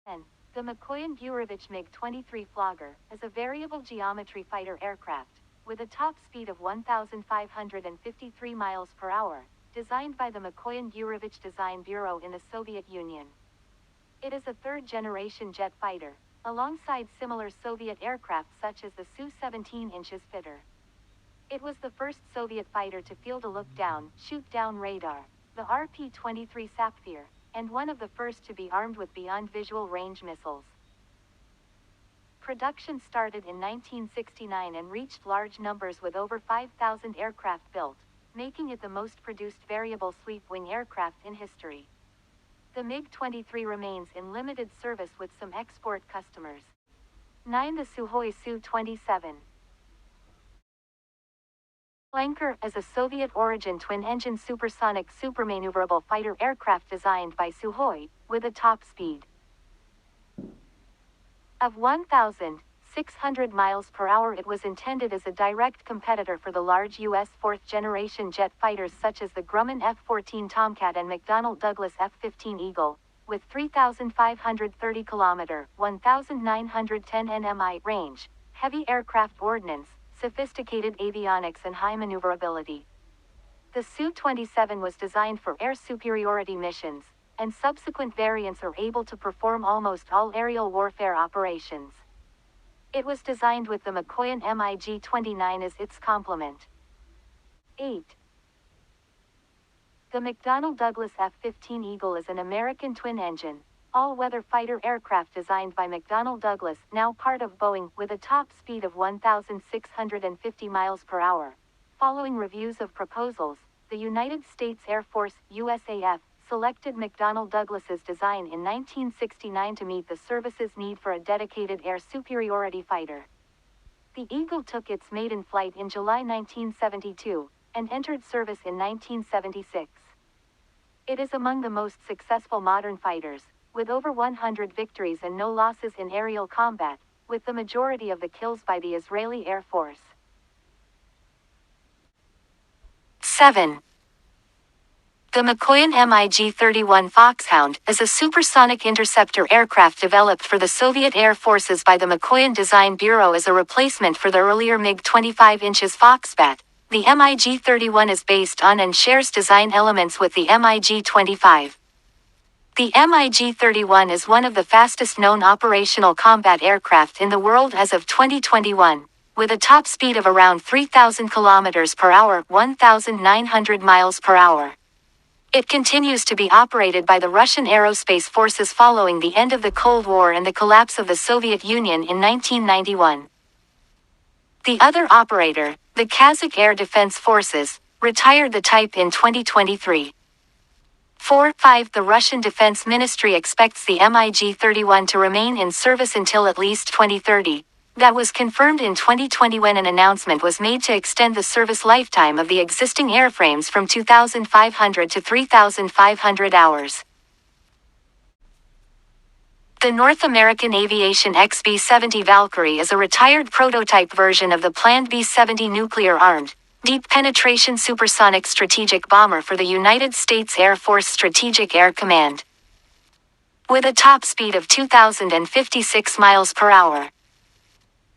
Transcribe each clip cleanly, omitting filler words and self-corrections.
10. The McCoy Gurovich MiG-23 Flogger is a variable geometry fighter aircraft, with a top speed of 1,553 miles per hour, designed by the McCoy Gurovich Design Bureau in the Soviet Union. It is a third-generation jet fighter, alongside similar Soviet aircraft such as the Su-17 inches fitter. It was the first Soviet fighter to field a look-down, shoot-down radar, the RP-23 Sapphire, and one of the first to be armed with beyond visual range missiles. Production started in 1969 and reached large numbers with over 5,000 aircraft built, making it the most produced variable sweep-wing aircraft in history. The MiG-23 remains in limited service with some export customers. 9. The Sukhoi Su-27 Flanker is a Soviet-origin twin-engine supersonic supermaneuverable fighter aircraft designed by Sukhoi, with a top speed of 1,600 miles per hour. It was intended as a direct competitor for the large U.S. fourth-generation jet fighters such as the Grumman F-14 Tomcat and McDonnell Douglas F-15 Eagle, with 3,530 km (1,910 nmi) range, heavy aircraft ordnance, sophisticated avionics and high maneuverability. The Su-27 was designed for air superiority missions, and subsequent variants are able to perform almost all aerial warfare operations. It was designed with the McCoy MiG-29 as its complement. 8. The McDonnell Douglas F-15 Eagle is an American twin-engine, all-weather fighter aircraft designed by McDonnell Douglas, now part of Boeing, with a top speed of 1,650 miles per hour. Following reviews of proposals, the United States Air Force, USAF, selected McDonnell Douglas's design in 1969 to meet the service's need for a dedicated air superiority fighter. The Eagle took its maiden flight in July 1972, and entered service in 1976. It is among the most successful modern fighters, with over 100 victories and no losses in aerial combat, with the majority of the kills by the Israeli Air Force. 7. The McCoy MiG-31 Foxhound is a supersonic interceptor aircraft developed for the Soviet Air Forces by the McCoy Design Bureau as a replacement for the earlier MiG-25 inches Foxbat. The MiG-31 is based on and shares design elements with the MiG-25. The MiG-31 is one of the fastest-known operational combat aircraft in the world as of 2021, with a top speed of around 3,000 km per hour, 1,900 miles per hour. It continues to be operated by the Russian Aerospace Forces following the end of the Cold War and the collapse of the Soviet Union in 1991. The other operator, the Kazakh Air Defense Forces, retired the type in 2023. 4. 5. The Russian Defense Ministry expects the MiG-31 to remain in service until at least 2030. That was confirmed in 2020 when an announcement was made to extend the service lifetime of the existing airframes from 2,500 to 3,500 hours. The North American Aviation XP70 Valkyrie is a retired prototype version of the planned B-70 nuclear-armed, deep-penetration supersonic strategic bomber for the United States Air Force Strategic Air Command. With a top speed of 2,056 miles per hour.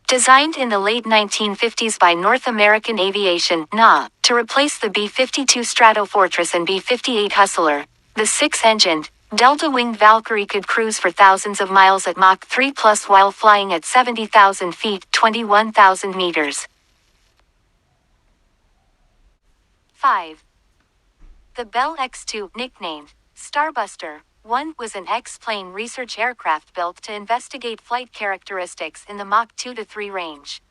Designed in the late 1950s by North American Aviation, NA, to replace the B-52 Stratofortress and B-58 Hustler, the six-engined, delta-winged Valkyrie could cruise for thousands of miles at Mach 3+ while flying at 70,000 feet, 21,000 meters. 5. The Bell X-2, nicknamed Starbuster, 1, was an X-plane research aircraft built to investigate flight characteristics in the Mach 2 to 3 range.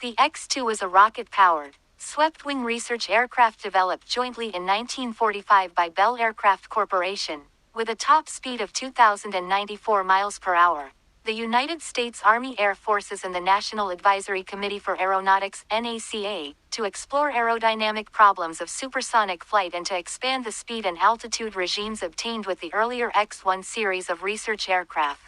The X-2 was a rocket-powered, swept-wing research aircraft developed jointly in 1945 by Bell Aircraft Corporation, with a top speed of 2,094 miles per hour. The United States Army Air Forces and the National Advisory Committee for Aeronautics, NACA, to explore aerodynamic problems of supersonic flight and to expand the speed and altitude regimes obtained with the earlier X-1 series of research aircraft.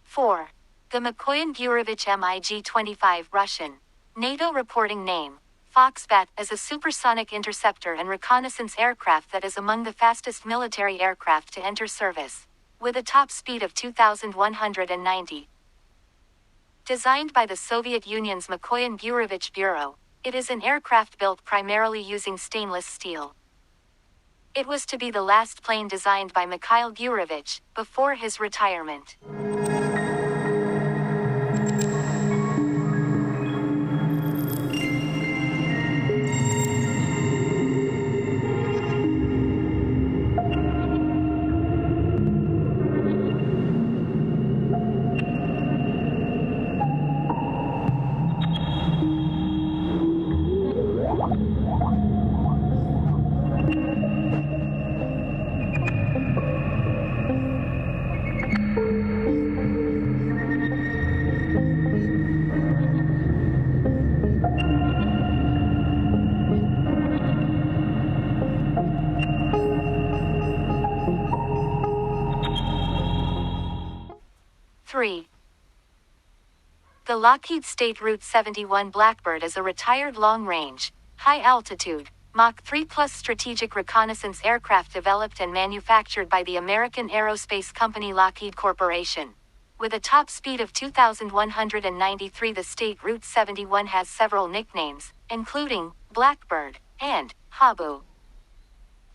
4. The McCoy Gurovich MiG-25 Russian. NATO reporting name. Foxbat is a supersonic interceptor and reconnaissance aircraft that is among the fastest military aircraft to enter service, with a top speed of 2,190. Designed by the Soviet Union's McCoy Gurovich Bureau, it is an aircraft built primarily using stainless steel. It was to be the last plane designed by Mikhail Gurovich, before his retirement. The Lockheed State Route 71 Blackbird is a retired long-range, high-altitude, Mach 3+ strategic reconnaissance aircraft developed and manufactured by the American aerospace company Lockheed Corporation. With a top speed of 2,193, the State Route 71 has several nicknames, including Blackbird and Habu.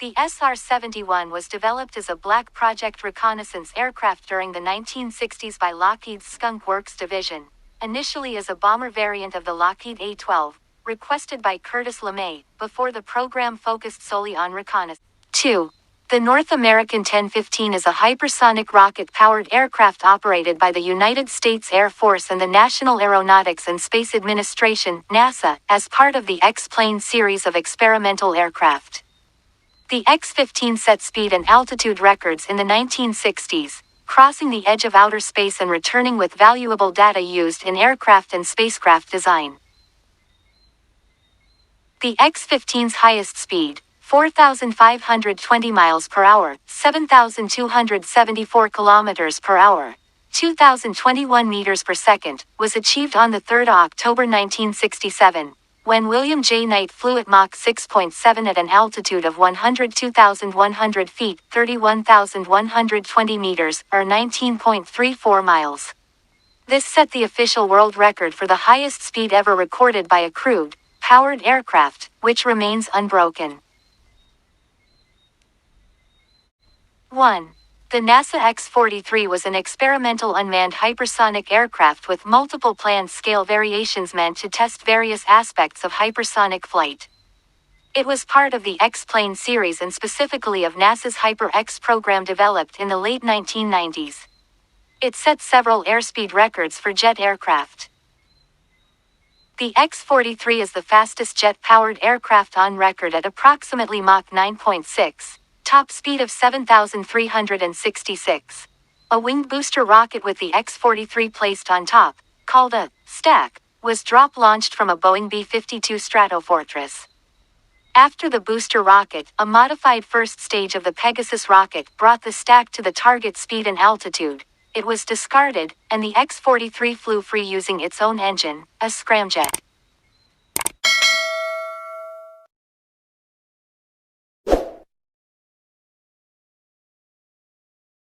The SR71 was developed as a Black Project reconnaissance aircraft during the 1960s by Lockheed's Skunk Works division, initially as a bomber variant of the Lockheed A-12, requested by Curtis LeMay, before the program focused solely on reconnaissance. 2. The North American X15 is a hypersonic rocket-powered aircraft operated by the United States Air Force and the National Aeronautics and Space Administration, NASA, as part of the X-plane series of experimental aircraft. The X-15 set speed and altitude records in the 1960s, crossing the edge of outer space and returning with valuable data used in aircraft and spacecraft design. The X-15's highest speed, 4,520 miles per hour, 7,274 kilometers per hour, 2,021 meters per second, was achieved on the 3rd of October 1967, when William J. Knight flew at Mach 6.7 at an altitude of 102,100 feet, 31,120 meters, or 19.34 miles. This set the official world record for the highest speed ever recorded by a crewed, powered aircraft, which remains unbroken. 1. The NASA X-43 was an experimental unmanned hypersonic aircraft with multiple planned scale variations meant to test various aspects of hypersonic flight. It was part of the X-plane series and specifically of NASA's Hyper-X program developed in the late 1990s. It set several airspeed records for jet aircraft. The X-43 is the fastest jet-powered aircraft on record at approximately Mach 9.6. Top speed of 7,366. A winged booster rocket with the X-43 placed on top, called a stack, was drop-launched from a Boeing B-52 Stratofortress. After the booster rocket, a modified first stage of the Pegasus rocket brought the stack to the target speed and altitude. It was discarded, and the X-43 flew free using its own engine, a scramjet.